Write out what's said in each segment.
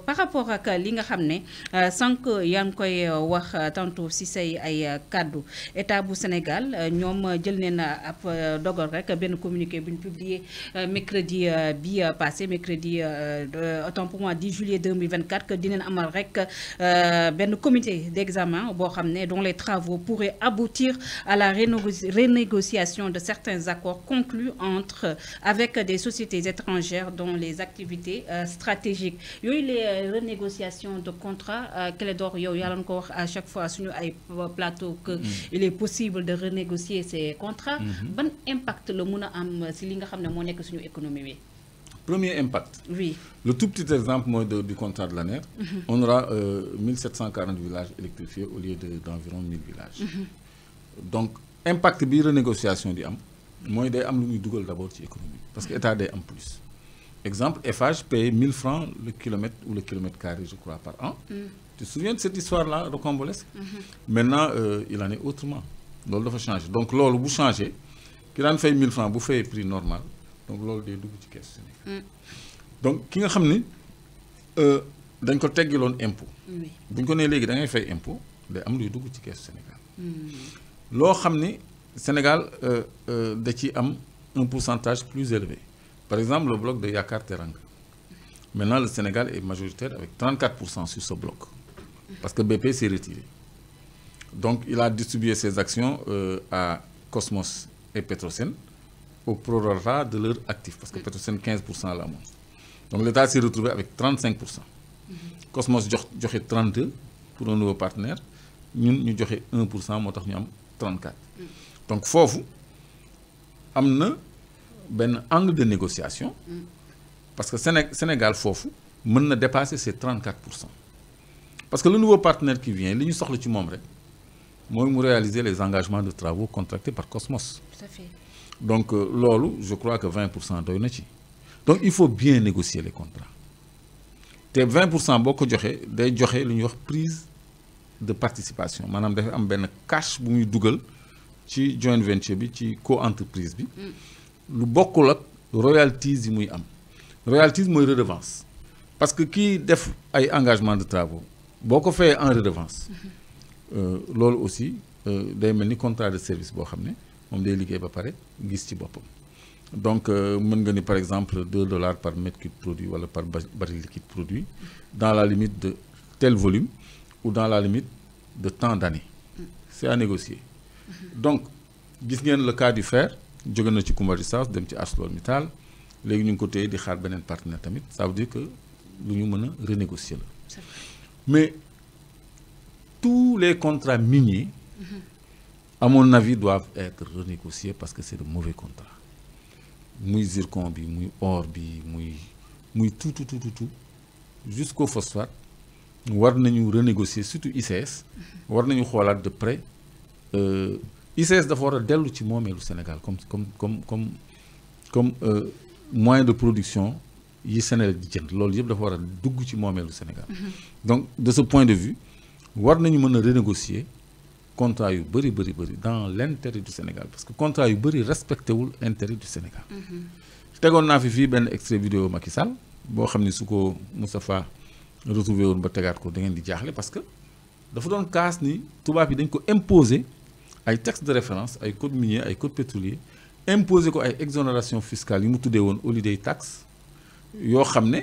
par rapport ak li nga xam ne sànq yaa ngi koy wax tantôt si say ay kaddu état bu Sénégal ñoom jël neen ab dogal rek benn communiqué bu ñu publié mercredi bi passé mercredi autant pour moi 10 juillet 2024 que dinañ amal rek benn comité d'examen boo xam ne dont les travaux pourraient aboutir à la renégociation de certains accords conclus avec des sociétés étrangères dont les activités stratégiques yooyu les renégociations de contrats Clédor yow yaa leen ko wax à chaque fois suñu ay plateau que il est possible de renégocier ces contrats ban impact la mun a am si li nga xam ne moo nekk suñu économie bi. Premier impact. Oui. Le tout petit exemple moi, du contrat de l'ANER, on aura 1740 villages électrifiés au lieu d'environ 1000 villages. Donc, impact bi renégociation di am mooy day am lu muy dugal d'abord ci économie parce que état day am plus. Exemple, Eiffage paye 1000 francs le kilomètre ou le kilomètre carré, je crois, par an. Tu te souviens de cette histoire-là, rocambolesque? Maintenant, il en est autrement. Loolu dafa changer. Donc, loolu bu changer, ki daan fay 1000 francs bu fay prix normal, donc loolu day dugg ci caisse Sénégal. Donc, ki nga xam ni dañ ko teggiloon impôt. bu ñu ko nee léegi da ngay fay impôt day am luy dugg ci caisse Sénégal. loo xam ni Sénégal da ci am un pourcentage plus élevé. Par exemple, le bloc de Yakar Teranga. Maintenant, le Sénégal est majoritaire avec 34% sur ce bloc. Parce que BP s'est retiré. Donc, il a distribué ses actions à Cosmos et Petrosen au prorata de leurs actifs. Parce que Petrosen, 15% à la montre. Donc, l'État s'est retrouvé avec 35%. Cosmos a 32% pour un nouveau partenaire. Nous, nous avons 1%, nous avons 34%. Donc, il faut que ben angle de négociation parce que Sénégal fofu mën na dépasser ces 34%. Parce que le nouveau partenaire qui vient li ñu soxla ci mom rek moy mu réaliser les engagements de travaux contractés par Cosmos. Tout à fait. Donc lolu je crois que 20% doy na ci. Donc il faut bien négocier les contrats. Té 20% boko joxé day joxé li ñuy wax prise de participation manam dafa am ben cash bu muy duggal ci joint venture bi ci co-entreprise bi. lu bokkul ak royalties yi muy am royalties mooy redevance parce que kii def ay engagement de travaux boo ko fayee en redevance loolu aussi day mel ni contrat de service boo xam ne moom day liggéey ba pare gis ci boppam donc mën nga ni par exemple $2 par mètre cube produit wala par baril liquide produit dans la limite de tel volume ou dans la limite de tant d'années c'est à négocier donc gis ngeen le cas du fer jóge na ci Kumba Resources dem ci ArcelorMittal léegi ñu ngi ko téye di xaar beneen partenaire tamit ça veut dire que lu ñu mën a renégocier la mais tous les contrats miniers à mon avis doivent être renégociés parce que c'est de mauvais contrats muy zircon bi muy or bi muy tout jusqu'au phosphate war nañu renégocier surtout ICS war nañu xoolaat de près ICS dafa war a dellu ci moomeelu Sénégal comme moyen de production yi Sénégal di jënd loolu yëpp dafa war a dugg ci moomeelu Sénégal. Donc de ce point de vue war nañu mën a renégocier contrat yu bëri dans l'intérêt du Sénégal parce que contrat yu bëri respecté wul intérêt du Sénégal. tegoon naa fi fii benn extrait vidéo Macky Sall boo xam ni su ko Moustapha retrouvé woon ba tegaat ko da ngeen di jaaxle parce que dafa doon kaas ni tubaab yi dañ ko imposer. ay textes de référence ay code minier ay code pétrolier imposé ko ay exonération fiscale yi mu tuddee woon holiday tax yoo xam ne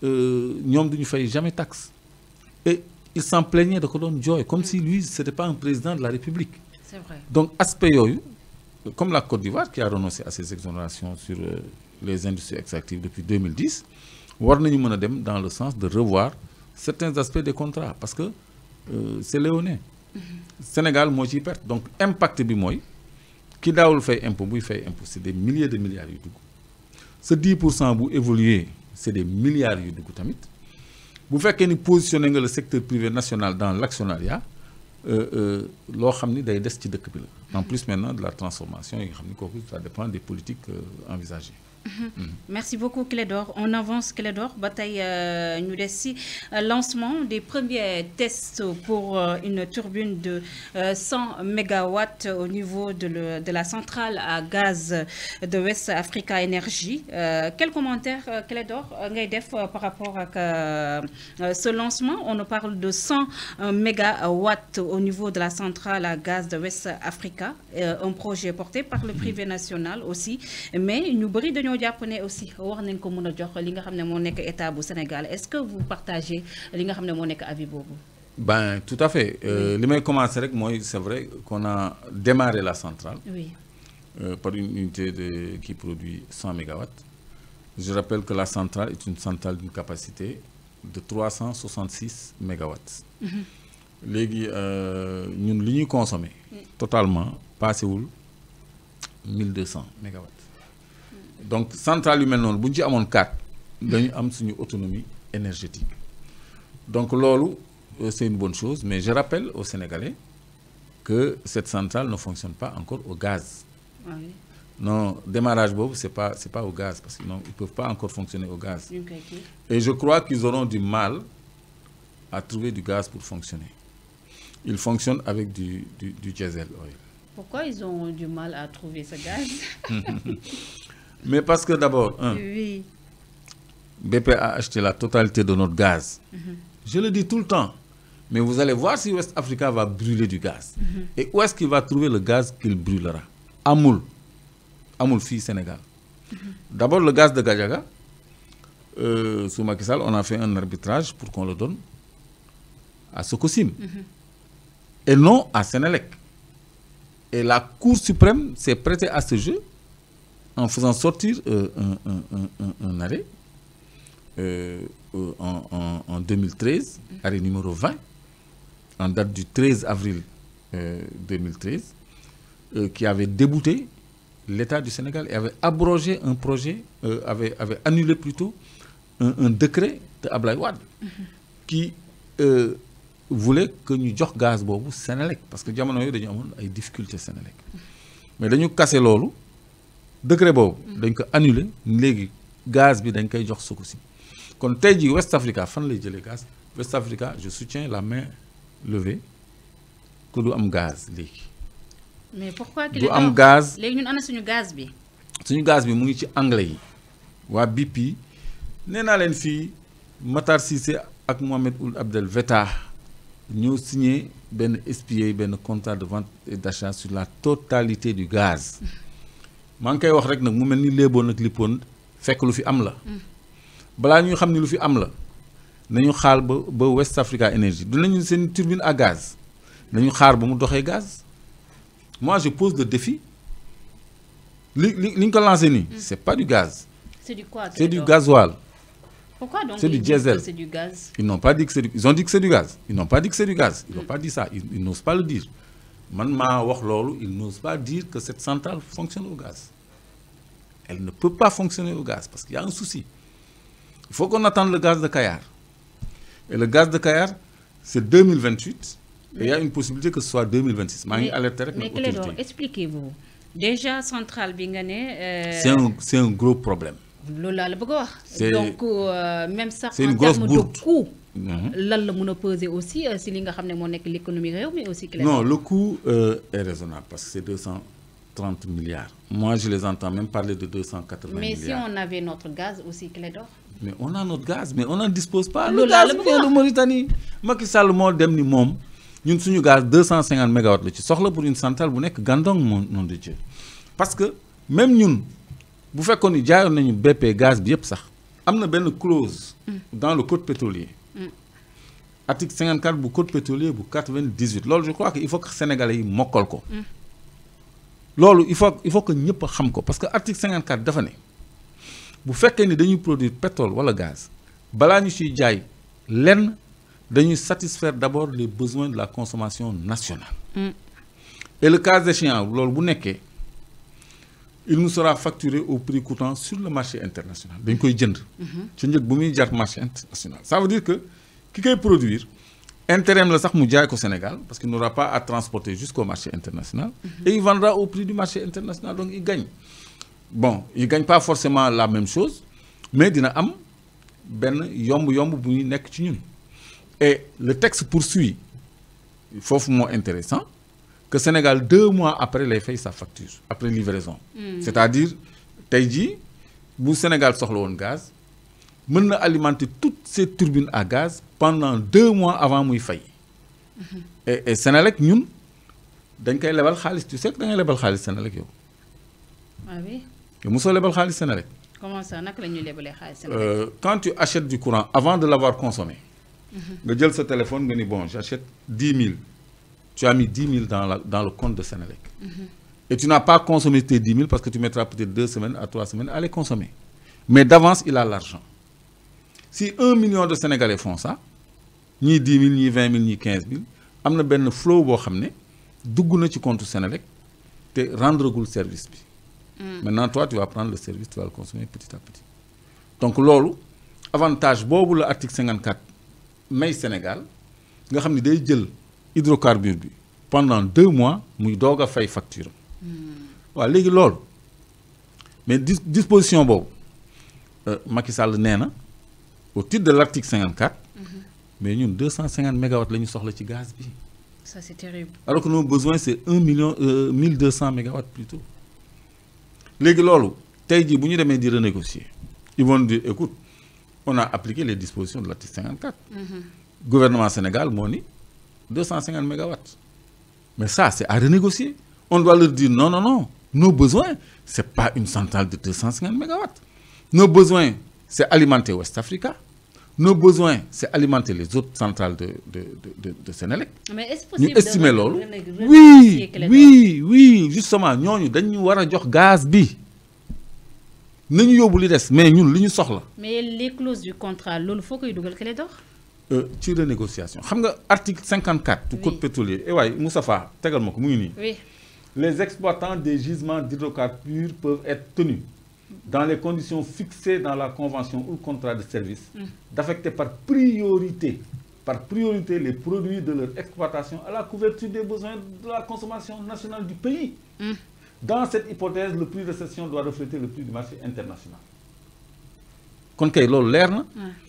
ñoom duñu fay jamais taxe et il s'en plaignait da ko doon jooy comme si lui c'était pas un président de la République. C'est vrai. Donc aspect yooyu comme la Côte d'Ivoire qui a renoncé à ses exonérations sur les industries extractives depuis 2010 war nañu mën a dem dans le sens de revoir certains aspects des contrats parce que c'est léonin. Sénégal moo ciy perte donc impact bi mooy ki daawul fay impôt buy fay impôt c'est des milliers de milliards yu dugg ce 10% bu évoluer c'est des milliards yu dugg tamit bu fekkee ni positionné nga le secteur privé national dans l'actionnariat loo xam ni day des ci dëkk bi la en plus maintenant de la transformation yi nga xam ni kooku ça dépend des politiques envisagées. Merci beaucoup Clédor. On avance Clédor. Bataille nous décide lancement des premiers tests pour une turbine de 100 MW au niveau de la centrale à gaz de West Africa Energy. Quel commentaire Clédor ngay def par rapport à ce lancement? On nous parle de 100 MW au niveau de la centrale à gaz de West Africa, un projet porté par le privé national aussi, mais nous bari dañoo jàpp ne aussi war nañ ko mën a jox li nga xam ne moo nekk état bu Sénégal. Est-ce que vous partagez li nga xam ne moo nekk avis boobu? Ben tout à fait. Li may commencer rek mooy c'est vrai qu'on a démarré la centrale. Oui. Par une unité qui produit 100 MW. Je rappelle que la centrale est une centrale d'une capacité de 366 MW. Léegi ñun li ñuy consommer totalement passewul 1200 MW. Donc centrale yu mel noonu bu ñu ci amoon 4 dañu am suñu autonomie énergétique. Donc loolu c'est une bonne chose, mais je rappelle aux Sénégalais que cette centrale ne fonctionne pas encore au gaz. Ah oui. Non, démarrage bob, c'est pas au gaz parce qu'ils ne peuvent pas encore fonctionner au gaz. Okay. Et je crois qu'ils auront du mal à trouver du gaz pour fonctionner. Ils fonctionnent avec du diesel oil. Pourquoi ils ont du mal à trouver ce gaz? Mais parce que d'abord, oui. BP a acheté la totalité de notre gaz. Je le dis tout le temps. Mais vous allez voir si West Africa va brûler du gaz. Et où est-ce qu'il va trouver le gaz qu'il brûlera? Amoul fi Sénégal. D'abord le gaz de Gadiaga. Sous Macky Sall, on a fait un arbitrage pour qu'on le donne à Sococim. Et non à Sénélec. Et la Cour suprême s'est prêtée à ce jeu en faisant sortir un arrêt en 2013, arrêt numéro 20, en date du 13 avril 2013, qui avait débouté l'État du Sénégal et avait abrogé un projet, avait annulé plutôt un décret de Ablaye Wade qui voulait que nous jox gaz bobu Sénélec parce que jamono yo dañu amone ay difficultés Sénélec. Mais dañu casser lolu décret bobu dañ ko annuler légui gaz bi dañ koy jox Sococim. Kon tay ji West Africa fan lay jëlé gaz? West Africa, je soutiens la main levée que du am gaz légui. Mais pourquoi qu'il du am gaz? Légui ñun ana suñu gaz bi? Suñu gaz bi mu ngi ci anglais yi. Wa BP néna len fi Matar Cissé ak Mohamed Ould Abdel Vetta nous signé ben SPA ben contrat de vente et d'achat sur la totalité du gaz. Man kay wax rek nak mu melni léeboon ak lippoon fekk lu fi am la. Bala ñu xamni lu fi am la nañu xaar ba West Africa Energy dinañu seen turbine à gaz nañu xaar ba mu doxé gaz. Moi je pose le défi li ko lancé ni c'est pas du gaz. C'est du quoi? C'est du gasoil. Pourquoi donc c'est du diesel? C'est du gaz. Ils n'ont pas dit que c'est du... Ils ont dit que c'est du gaz. Ils n'ont pas dit que c'est du gaz. Ils n'ont pas dit ça. Ils n'osent pas le dire. Ils n'osent pas dire que cette centrale fonctionne au gaz. Elle ne peut pas fonctionner au gaz parce qu'il y a un souci. Il faut qu'on attende le gaz de Kayar. Et le gaz de Kayar, c'est 2028. Et il y a une possibilité que ce soit 2026. Mais Clédor, expliquez-vous. Déjà, centrale Bingane... C'est un gros problème. Donc même ça en termes de coût lan la mën a peser aussi si li nga xam ne moo nekk l'économie réew mais aussi non le coût est raisonnable parce que c'est 230 milliards. Moi je les entends même parler de 280 milliards. Mais si on avait notre gaz aussi Clédor. Mais on a notre gaz mais on n'en dispose pas. Le gaz vient de Mauritanie. Macky Sall moo dem ni moom ñun suñu gaz 250 mégawatts la ci soxla pour une centrale bu nekk Gandon nom de Dieu. Parce que même ñun bu fekkoon ni jaayoon nañu BP gaz bi yëpp sax am na benn clause dans le code pétrolier. Article 54 du code pétrolier bu 98 loolu je crois que il faut que sénégalais yi mokkal ko. loolu il faut que ñëpp xam ko parce que article 54 dafa ne bu fekkee ni dañuy produire pétrole wala gaz balaa ñu ciy jaay lenn dañuy satisfaire d'abord les besoins de la consommation nationale. Et le cas échéant loolu bu nekkee il nous sera facturé au prix coûtant sur le marché international. dañ koy jënd. ci njëg bu muy jar marché international. Ça veut dire que ki koy produire intérêt la sax mu jaay ko Sénégal parce qu'il n'aura pas à transporter jusqu'au marché international. Et il vendra au prix du marché international donc il gagne. bon ils ne gagnent pas forcément la même chose mais dina am benn yomb bu ñu nekk ci ñun et le texte poursuit foofu moo intéressant que Sénégal 2 mois après lay fay sa facture après livraison. C'est-à-dire tey jii bu Sénégal soxla woon gaz mën na alimenter toutes ces turbines à gaz pendant 2 mois avant muy fay. et Sénélec ñun dañ koy lebal xaalis tu sais que da ngay lebal xaalis Sénélec yow. Ah oui. yow mosoo lebal xaalis Sénélec. Comment ça naka la ñuy lebalee xaalis Sénélec. Quand tu achètes du courant avant de l'avoir consommé. nga jël sa téléphone nga ni bon j'achète 10 000. Tu as mis 10 000 dans le compte de Sénélec. Et tu n'as pas consommé tes 10 000 parce que tu mettras peut-être 2 semaines à 3 semaines à les consommer. Mais d'avance, il a l'argent. Si 1 million de Sénégalais font ça, ni 10 000, ni 20 000, ni 15 000, il y a un flow qui est dans le compte Sénélec et rendre le service. Maintenant, toi, tu vas prendre le service, tu vas le consommer petit à petit. Donc, l'avantage, c'est l'article 54 mais Sénégal, tu as dit hydrocarbure bi pendant 2 mois muy doog a fay facture waaw léegi loolu mais disposition boobu Macky Sall nee na au titre de l'article 54 mais ñun 250 mégawatts la ñu soxla ci gaz bi. Ça c'est terrible. Alors que nos besoins c'est 1200 mégawatts plutôt léegi loolu tey jii bu ñu demee di renégocier ils vont dire écoute on a appliqué les dispositions de l'article 54 gouvernement Sénégal moo ni 250 mégawatts. Mais ça, c'est à renégocier. On doit leur dire non, non, non. Nos besoins, ce n'est pas une centrale de 250 mégawatts. Nos besoins, c'est alimenter West Africa. Nos besoins, c'est alimenter les autres centrales de Sénélec. Mais est-ce possible de estimer oui, justement, nous devons gaz. Nous devons mais nous, nous sommes. Mais les clauses du contrat, il faut que nous devons ci renégociation xam nga article 54 du code pétrolier et waay Moustapha tegal ma ko mu ngi nii. Oui. Les exploitants des gisements d'hydrocarbures peuvent être tenus dans les conditions fixées dans la convention ou le contrat de service d'affecter par priorité les produits de leur exploitation à la couverture des besoins de la consommation nationale du pays. Dans cette hypothèse, le prix de cession doit refléter le prix du marché international. Kon kay loolu leer na.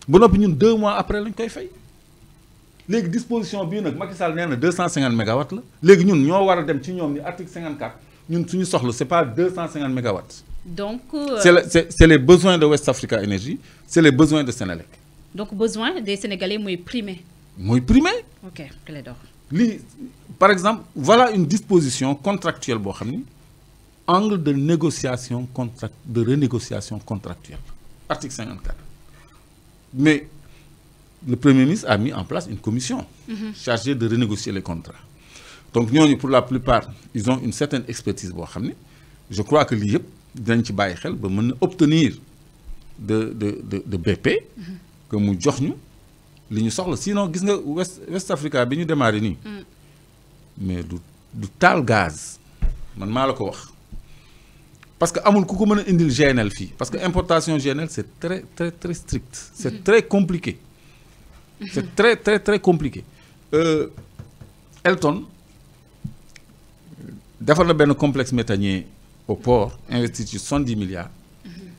ba noppi ñun 2 mois après lañ koy fay. léegi disposition bii nag Macky Sall nee na 250 mégawatts la. léegi ñun ñoo war a dem ci ñoom ni article 54 ñun suñu soxla c'est pas 250 mégawatts. Donc. c'est les besoins de West Africa Energy, c'est les besoins de Sénélec. Donc besoin des Sénégalais mooy primé. Mooy primé. Ok Clédor. lii par exemple voilà une disposition contractuelle boo xam ni angle de négociation de renégociation contractuelle. Article 54. Mais le Premier ministre a mis en place une commission chargée de renégocier les contrats. Donc, nous, pour la plupart, ils ont une certaine expertise. Je crois que l'IEP, ils obtenir de BP que nous avons. Sinon, West Africa, nous démarré. Mais du tal gaz. Parce que amul kuko meuna indil GNL fi parce que importation GNL c'est très très très strict, c'est très compliqué. C'est très très très compliqué. Elton defar na ben complexe méthanier au port investi ci 70 milliards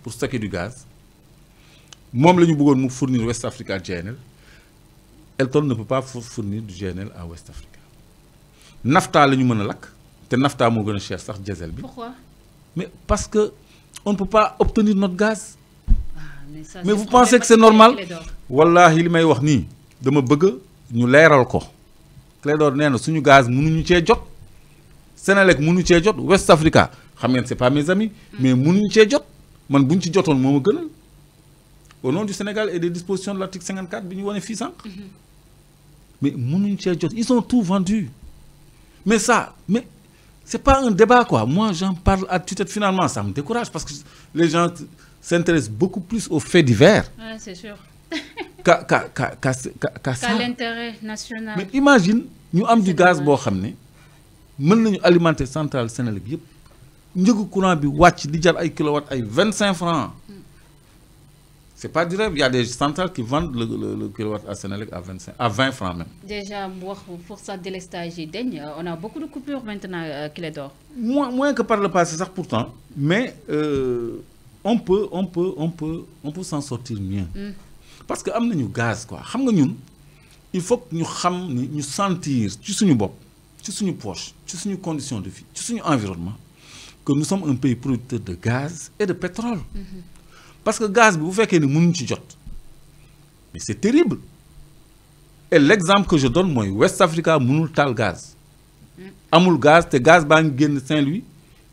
pour stocker du gaz. Mom lañu bëggoon mu fournir West Africa GNL. Elton ne peut pas fournir du GNL à West Africa. Nafta lañu mëna lak té nafta mo gëna cher sax diesel bi. Pourquoi? Mais parce que on ne peut pas obtenir notre gaz. Mais vous pensez que c'est normal? Wallahi li may wax ni dama bëgg ñu léral ko. Clédor néna suñu gaz mënuñu ci jot. Sénélec mënu ci jot, West Africa, xam ngeen c'est pas mes amis, mais mënuñu ci jot. Man buñ ci jotoon moma gënal. Au nom du Sénégal et des dispositions de l'article 54 bi ñu wone fi sank. Mais mënuñu ci jot, ils ont tout vendu. Mais ça, c'est pas un débat quoi. Moi j'en parle à tue-tête, finalement ça me décourage parce que les gens s'intéressent beaucoup plus aux faits divers. Ouais, c'est sûr. Qu'à l'intérêt national. Mais imagine, nous avons du gaz bo xamné mën nañu alimenter centrale Sénélec yépp. Ñëgu courant bi wacc di jar ay kilowatts ay 25 francs. C'est pas du rêve. Il y a des centrales qui vendent le kilowatt à Sénélec à 20 francs même. Déjà, pour ça délestage, on a beaucoup de coupures maintenant, Clédor. Moins que par le passé, ça pourtant. Mais on peut s'en sortir mieux. Parce que nous avons gaz. Quoi. Il faut que nous sentir, ci suñu bopp, ci suñu poche, ci suñu conditions de vie, ci suñu environnement, que nous sommes un pays producteur de gaz et de pétrole. Parce que le gaz, vous faites que nous ne pouvons pas. Mais c'est terrible. Et l'exemple que je donne, moi, West Africa, nous avons gaz. Amul gaz, le gaz de Saint-Louis,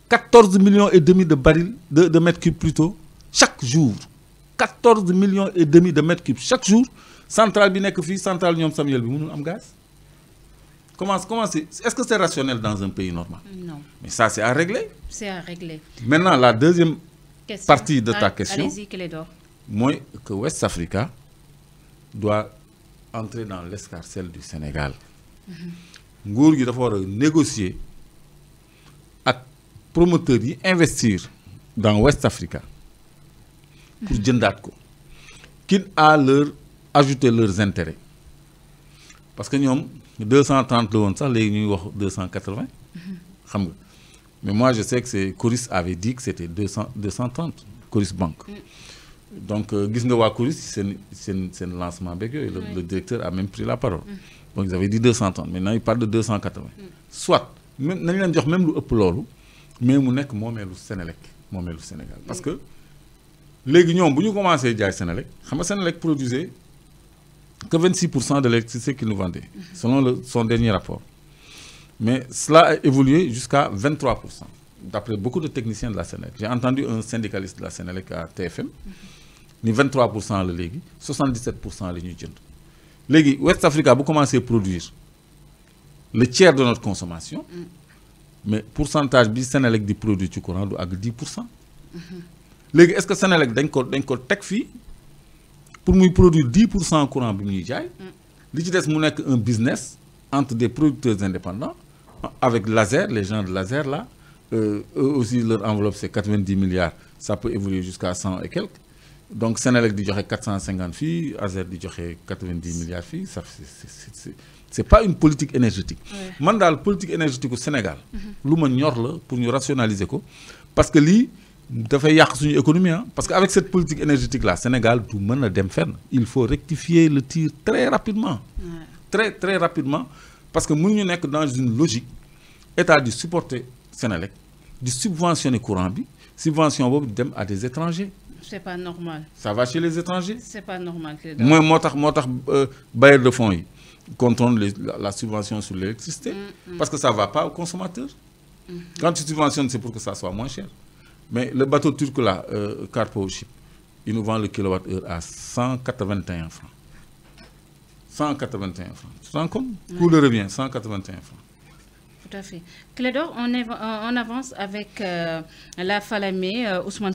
14 millions et demi de barils, de mètres cubes plutôt, chaque jour. 14 millions et demi de mètres cubes chaque jour. Centrale Binek, centrale Nyom Samuel, nous avons gaz. Comment est-ce que c'est rationnel dans un pays normal? Non. Mais ça, c'est à régler. C'est à régler. Maintenant, la deuxième partie de ta question, allez-y, Clédor. Moi, que West Africa doit entrer dans l'escarcelle du Sénégal. Ngour gi dafa négocier avec promoteurs yi investir dans West Africa pour jëndaat ko, quitte à leur ajouter leurs intérêts. Parce que nous 230 la woon sax léegi ñuy wax 280. Xam nga. Mais moi je sais que Coris avait dit que c'était 230 Coris Bank. Donc gis nga waa Coris c'est un lancement beeg yooyu. Le directeur a même pris la parole. Donc ils avaient dit 230, maintenant ils parlent de 280. Soit nañ leen jox même lu ëpp loolu, mais mu nekk moomeelu Sénégal. Parce que léegi ñoom bu ñu commencé jaay Sénélec, xam nga Sénélec produisait que 26% de l'électricité qu'il nous vendait, selon son dernier rapport. Mais cela a évolué jusqu'à 23%, d'après beaucoup de techniciens de la Sénélec. J'ai entendu un syndicaliste de la Sénélec à TFM, ni 23% le légui, 77% le ñuy jënd. Légui West Africa vous commencez à produire le tiers de notre consommation, mais pourcentage du Sénélec du produit du courant à 10%. Est-ce que Sénélec dañ ko tek fi pour muy produire 10% courant bi ñuy jaay? Li ci dess mu nek un business entre des producteurs indépendants avec Laser, les gens de Laser là, eux aussi leur enveloppe c'est 90 milliards, ça peut évoluer jusqu'à 100 et quelques. Donc Sénélec dit 450 filles, Azer dit 90 milliards de filles, c'est pas une politique énergétique. Man dal politique énergétique au Sénégal, lu ma ñor la pour ñu rationaliser ko, parce que li da fay yak suñu économie, parce qu'avec cette politique énergétique là, Sénégal du mëna dem fenn. Il faut rectifier le tir très rapidement. Très rapidement, parce que mënu ñu nek dans une logique état du supporter Sénélec, du subventionner courant bi, subvention bobu dem à des étrangers. C'est pas normal. Ça va chez les étrangers? C'est pas normal. Moi, bailleurs de fonds contrôlent la subvention sur l'électricité parce que ça ne va pas aux consommateurs. Quand tu subventionnes, c'est pour que ça soit moins cher. Mais le bateau turc là, Carpo Ship, il nous vend le kilowattheure à 181 francs. 181 francs. Tu te rends compte? Coût de revient, 181 francs. Tout à fait. Clédor, on avance avec la Falamé, Ousmane.